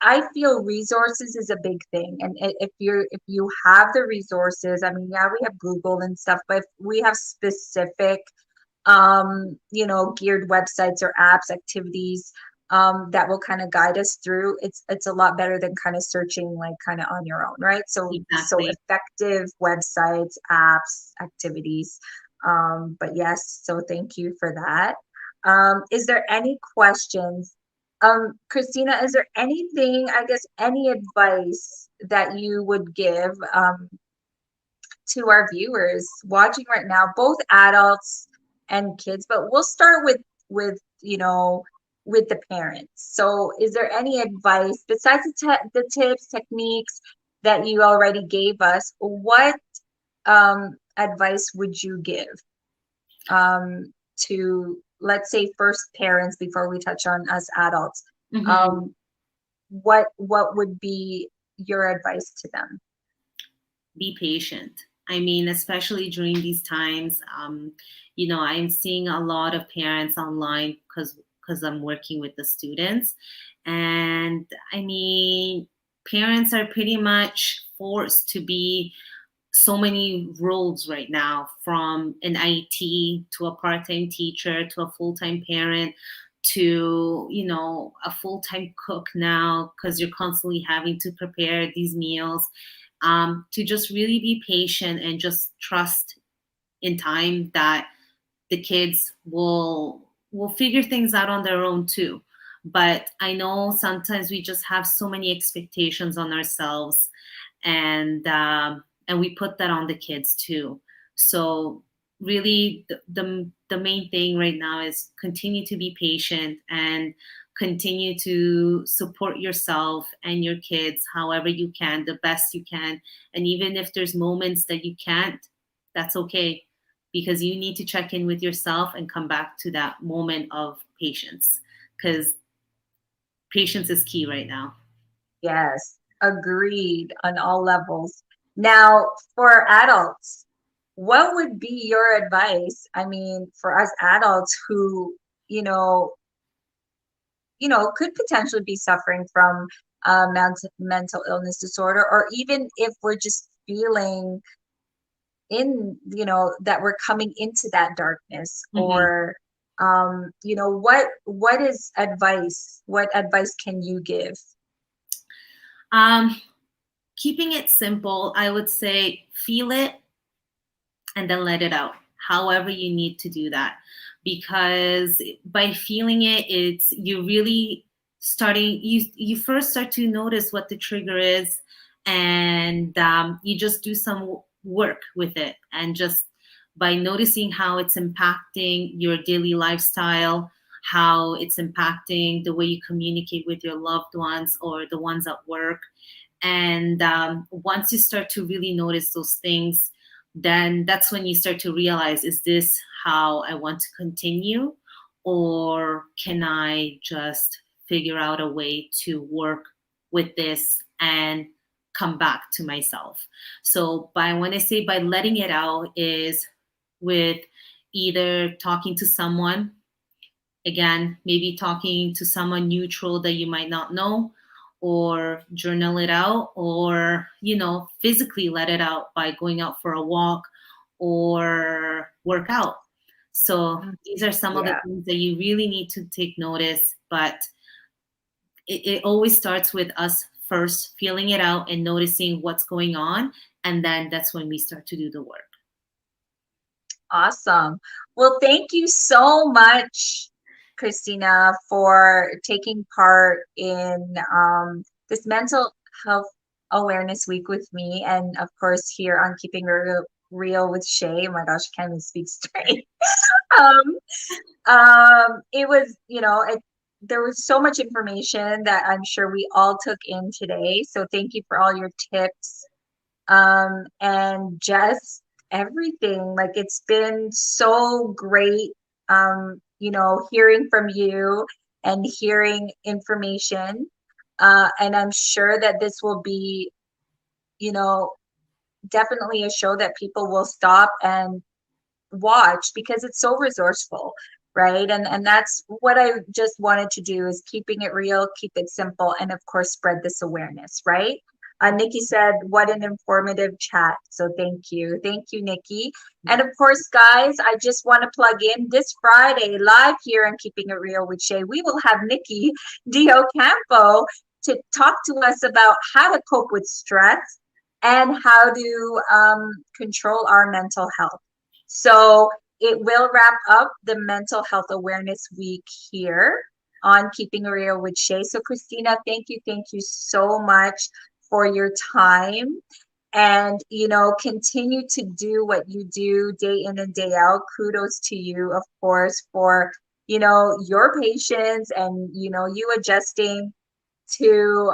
I feel resources is a big thing. And if you have the resources, I mean, yeah, we have Google and stuff, but if we have specific geared websites or apps, activities that will kind of guide us through, it's a lot better than kind of searching like kind of on your own, right? So Exactly. effective websites, apps, activities. But yes, so thank you for that. Is there any questions? Christina, is there anything, I guess, any advice that you would give to our viewers watching right now, both adults and kids, but we'll start with the parents. So is there any advice besides the tips, techniques that you already gave us? What advice would you give to, let's say, first parents, before we touch on us adults? Hmm. Um, what would be your advice to them? Be patient. I mean, especially during these times, I'm seeing a lot of parents online because I'm working with the students, and I mean, parents are pretty much forced to be so many roles right now, from an IT to a part-time teacher to a full-time parent to a full-time cook now, because you're constantly having to prepare these meals, to just really be patient and just trust in time that the kids will figure things out on their own too. But I know sometimes we just have so many expectations on ourselves, and we put that on the kids too. So really, the main thing right now is continue to be patient and continue to support yourself and your kids however you can, the best you can. And even if there's moments that you can't, that's okay, because you need to check in with yourself and come back to that moment of patience, because patience is key right now. Yes, agreed on all levels. Now, for adults, what would be your advice? I mean, for us adults who, you know, could potentially be suffering from mental illness disorder, or even if we're just feeling that we're coming into that darkness, Mhm. or what advice can you give? Keeping it simple, I would say feel it and then let it out, however you need to do that. Because by feeling it, it's you really starting, you first start to notice what the trigger is, and you just do some work with it. And just by noticing how it's impacting your daily lifestyle, how it's impacting the way you communicate with your loved ones or the ones at work. And once you start to really notice those things, then that's when you start to realize, is this how I want to continue? Or can I just figure out a way to work with this and come back to myself? So when I say by letting it out is with either talking to someone, again, maybe talking to someone neutral that you might not know, or journal it out, or physically let it out by going out for a walk or work out. So these are some of the things that you really need to take notice, but it always starts with us first feeling it out and noticing what's going on, and then that's when we start to do the work. Awesome. Well, thank you so much, Christina, for taking part in this mental health awareness week with me, and of course here on Keeping Real with Shay. Oh my gosh, I can't even speak straight. It was, there was so much information that I'm sure we all took in today. So thank you for all your tips, and just everything. Like, it's been so great, hearing from you and hearing information. And I'm sure that this will be, definitely a show that people will stop and watch, because it's so resourceful, right? And that's what I just wanted to do, is keeping it real, keep it simple, and of course spread this awareness, right? Nikki said, what an informative chat. So thank you, Nikki. And of course, guys, I just want to plug in this Friday live here on Keeping It Real with Shay. We will have Nikki Diocampo to talk to us about how to cope with stress and how to control our mental health. So it will wrap up the Mental Health Awareness Week here on Keeping It Real with Shay. So Christina, thank you so much for your time. And, continue to do what you do day in and day out. Kudos to you, of course, for, your patience and, you adjusting to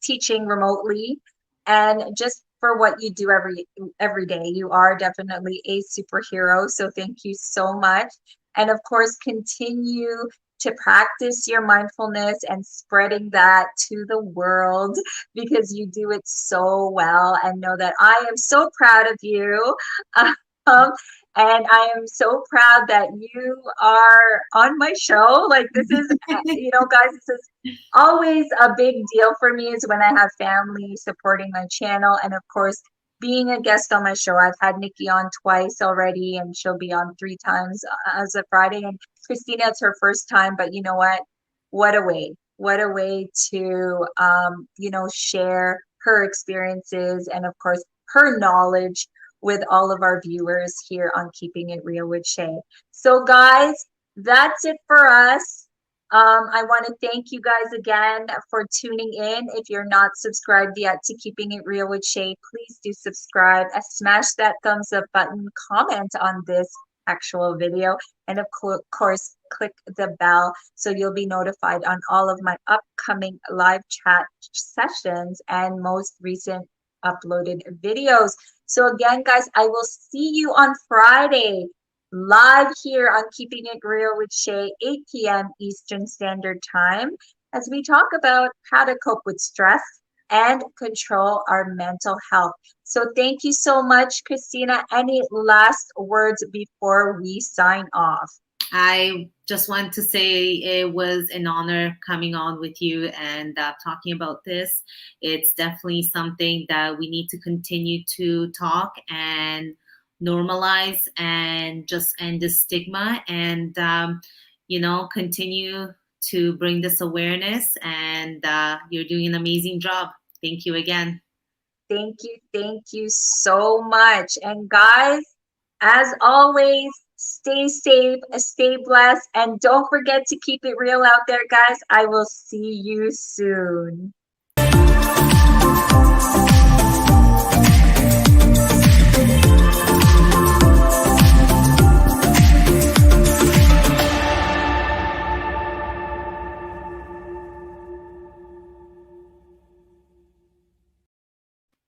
teaching remotely, and just for what you do every day. You are definitely a superhero. So thank you so much. And of course, continue to practice your mindfulness and spreading that to the world, because you do it so well. And know that I am so proud of you. And I am so proud that you are on my show. Like, this is, guys, this is always a big deal for me, is when I have family supporting my channel. And of course, being a guest on my show. I've had Nikki on twice already, and she'll be on 3 times as of Friday. And Christina, it's her first time, but you know what? What a way to, share her experiences and of course her knowledge with all of our viewers here on Keeping It Real with Shay. So guys, that's it for us. I want to thank you guys again for tuning in. If you're not subscribed yet to Keeping It Real with Shay, please do subscribe. Smash that thumbs up button, comment on this actual video, and of course, click the bell so you'll be notified on all of my upcoming live chat sessions and most recent uploaded videos. So again, guys, I will see you on Friday live here on Keeping It Real with Shay, 8 p.m. Eastern Standard Time, as we talk about how to cope with stress and control our mental health. So thank you so much, Christina. Any last words before we sign off? I just want to say it was an honor coming on with you and talking about this. It's definitely something that we need to continue to talk and normalize, and just end the stigma, and continue to bring this awareness, and you're doing an amazing job. Thank you again. Thank you so much. And guys, as always, stay safe, stay blessed, and don't forget to keep it real out there, guys. I will see you soon.